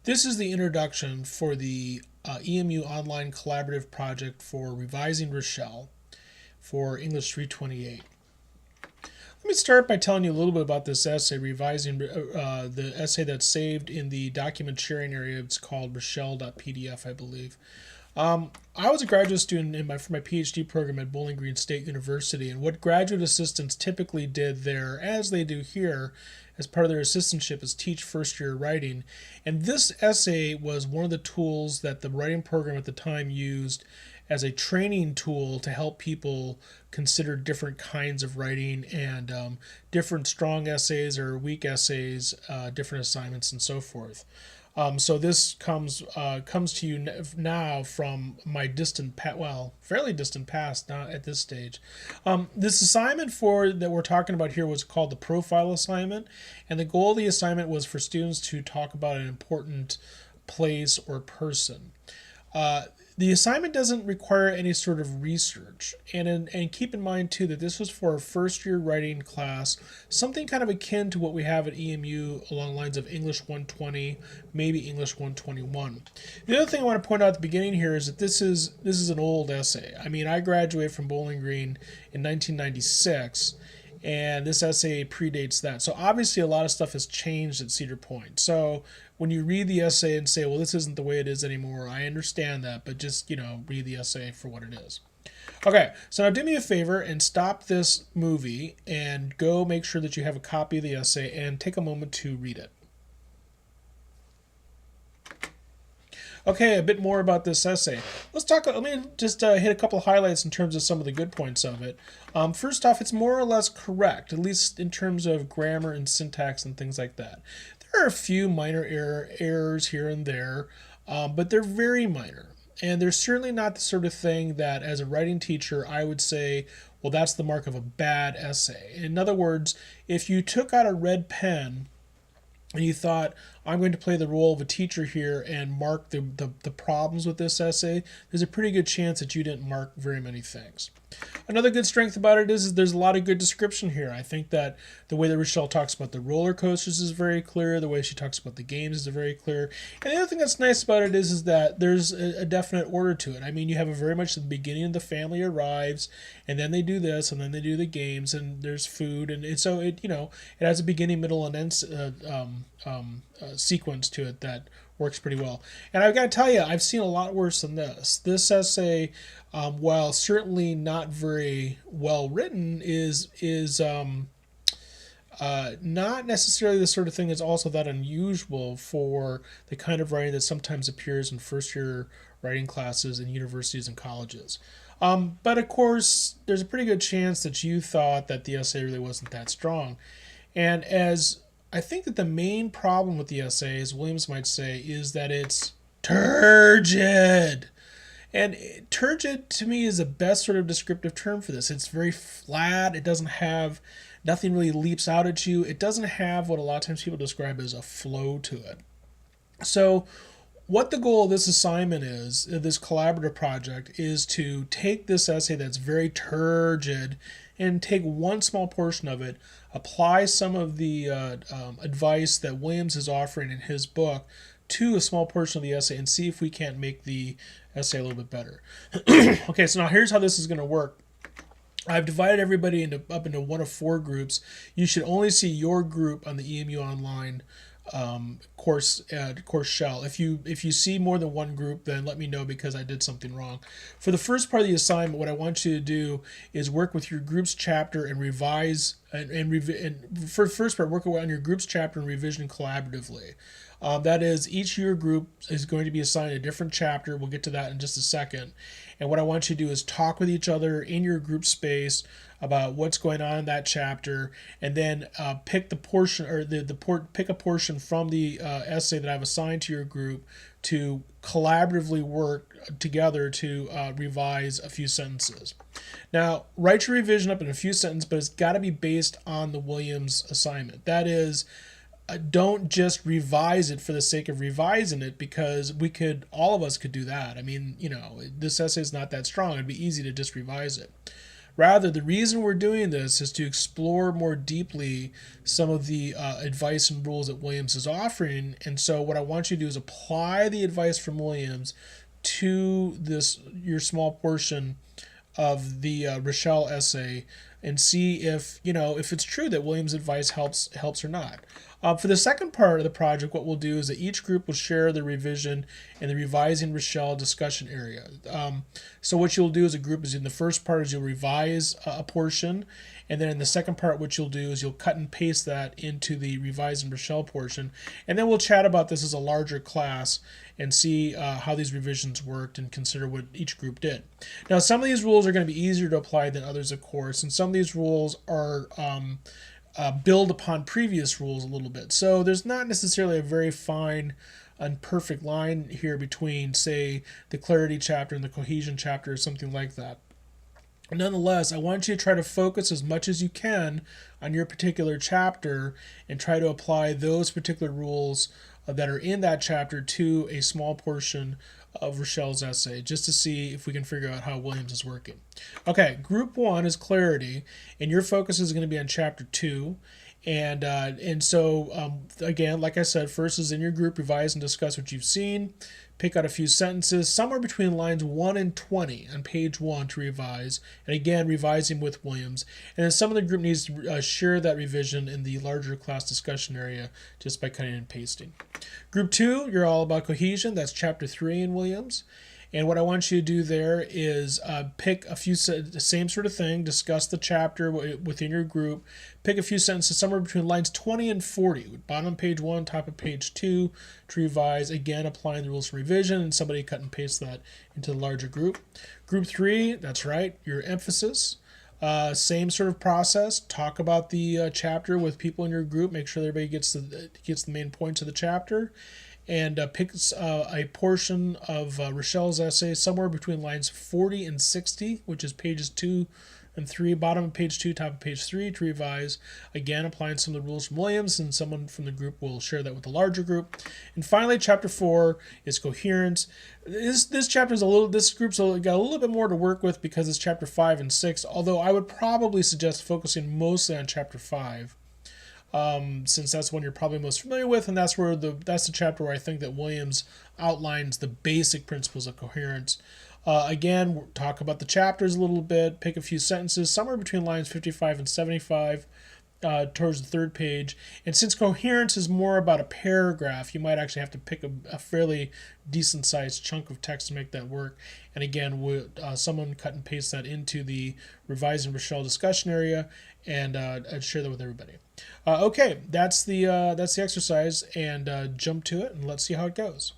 This is the introduction for the EMU Online Collaborative Project for Revising Rochelle for English 328. Let me start by telling you a little bit about this essay, revising the essay that's saved in the document sharing area. It's called Rochelle.pdf, I believe. I was a graduate student for my PhD program at Bowling Green State University, and what graduate assistants typically did there, as they do here, as part of their assistantship, is teach first-year writing. And this essay was one of the tools that the writing program at the time used as a training tool to help people consider different kinds of writing and different strong essays or weak essays, different assignments, and so forth. So this comes to you now from my fairly distant past, not at this stage. This assignment that we're talking about here was called the profile assignment, and the goal of the assignment was for students to talk about an important place or person. The assignment doesn't require any sort of research, and keep in mind too that this was for a first-year writing class, something kind of akin to what we have at EMU along the lines of English 120, maybe English 121. The other thing I want to point out at the beginning here is that this is an old essay. I mean, I graduated from Bowling Green in 1996. And this essay predates that. So obviously a lot of stuff has changed at Cedar Point. So when you read the essay and say, well, this isn't the way it is anymore, I understand that, but just, read the essay for what it is. Okay, so now do me a favor and stop this movie and go make sure that you have a copy of the essay and take a moment to read it. Okay, a bit more about this essay. Let me just hit a couple of highlights in terms of some of the good points of it. First off, it's more or less correct, at least in terms of grammar and syntax and things like that. There are a few minor errors here and there, but they're very minor. And they're certainly not the sort of thing that, as a writing teacher, I would say, well, that's the mark of a bad essay. In other words, if you took out a red pen and you thought, I'm going to play the role of a teacher here and mark the problems with this essay, there's a pretty good chance that you didn't mark very many things. Another good strength about it is there's a lot of good description here. I think that the way that Rochelle talks about the roller coasters is very clear. The way she talks about the games is very clear. And the other thing that's nice about it is that there's a definite order to it. I mean, you have a very much at the beginning, the family arrives, and then they do this, and then they do the games, and there's food, and so it has a beginning, middle, and end sequence to it that works pretty well. And I've got to tell you, I've seen a lot worse than this. This essay, while certainly not very well written, is not necessarily the sort of thing that's also that unusual for the kind of writing that sometimes appears in first-year writing classes in universities and colleges. But of course, there's a pretty good chance that you thought that the essay really wasn't that strong. And as I think that the main problem with the essay, as Williams might say, is that it's turgid. And turgid, to me, is the best sort of descriptive term for this. It's very flat. Nothing really leaps out at you. It doesn't have what a lot of times people describe as a flow to it. So what the goal of this assignment is, this collaborative project, is to take this essay that's very turgid and take one small portion of it, apply some of the advice that Williams is offering in his book to a small portion of the essay and see if we can't make the essay a little bit better. Okay, so now here's how this is going to work. I've divided everybody up into one of 4 groups. You should only see your group on the EMU Online course shell. If you see more than one group, then let me know because I did something wrong. For the first part of the assignment, what I want you to do is work with your group's chapter and revise and for the first part, work on your group's chapter and revision collaboratively. That is, each of your group is going to be assigned a different chapter. We'll get to that in just a second. And what I want you to do is talk with each other in your group space about what's going on in that chapter, and then pick the portion or pick a portion from the essay that I've assigned to your group to collaboratively work together to revise a few sentences. Now, write your revision up in a few sentences, but it's got to be based on the Williams assignment. That is, don't just revise it for the sake of revising it, because all of us could do that. I mean, this essay is not that strong. It'd be easy to just revise it. Rather, the reason we're doing this is to explore more deeply some of the advice and rules that Williams is offering. And so, what I want you to do is apply the advice from Williams to this your small portion of the Rochelle essay and see if if it's true that Williams' advice helps or not. For the second part of the project, what we'll do is that each group will share the revision in the revising Rochelle discussion area. So what you'll do as a group is in the first part is you'll revise a portion, and then in the second part what you'll do is you'll cut and paste that into the revising Rochelle portion, and then we'll chat about this as a larger class and see how these revisions worked and consider what each group did. Now, some of these rules are going to be easier to apply than others, of course, and some of these rules are build upon previous rules a little bit. So there's not necessarily a very fine and perfect line here between, say, the clarity chapter and the cohesion chapter or something like that. Nonetheless, I want you to try to focus as much as you can on your particular chapter and try to apply those particular rules that are in that chapter to a small portion of Rochelle's essay, just to see if we can figure out how Williams is working. Okay, group 1 is clarity, and your focus is going to be on chapter 2. And so, again, like I said, first is in your group, revise and discuss what you've seen. Pick out a few sentences, somewhere between lines 1 and 20 on page 1 to revise. And again, revising with Williams. And then some of the group needs to share that revision in the larger class discussion area just by cutting and pasting. Group 2, you're all about cohesion. That's chapter 3 in Williams. And what I want you to do there is pick a few, the same sort of thing, discuss the chapter within your group, pick a few sentences somewhere between lines 20 and 40, bottom of page 1, top of page 2, to revise, again, applying the rules for revision, and somebody cut and paste that into the larger group. Group 3, that's right, your emphasis. Same sort of process. Talk about the chapter with people in your group. Make sure everybody gets the main points of the chapter. And picks a portion of Rochelle's essay somewhere between lines 40 and 60, which is pages 2 and 3, bottom of page 2, top of page 3, to revise. Again, applying some of the rules from Williams, and someone from the group will share that with the larger group. And finally, chapter 4 is coherence. This chapter's this group's got a little bit more to work with because it's chapter 5 and 6, although I would probably suggest focusing mostly on chapter 5. Since that's one you're probably most familiar with, and that's the chapter where I think that Williams outlines the basic principles of coherence. Again, we'll talk about the chapters a little bit, pick a few sentences, somewhere between lines 55 and 75 towards the third page. And since coherence is more about a paragraph, you might actually have to pick a fairly decent-sized chunk of text to make that work. And again, someone cut and paste that into the revising Rochelle discussion area and share that with everybody. Okay, that's the exercise, and jump to it, and let's see how it goes.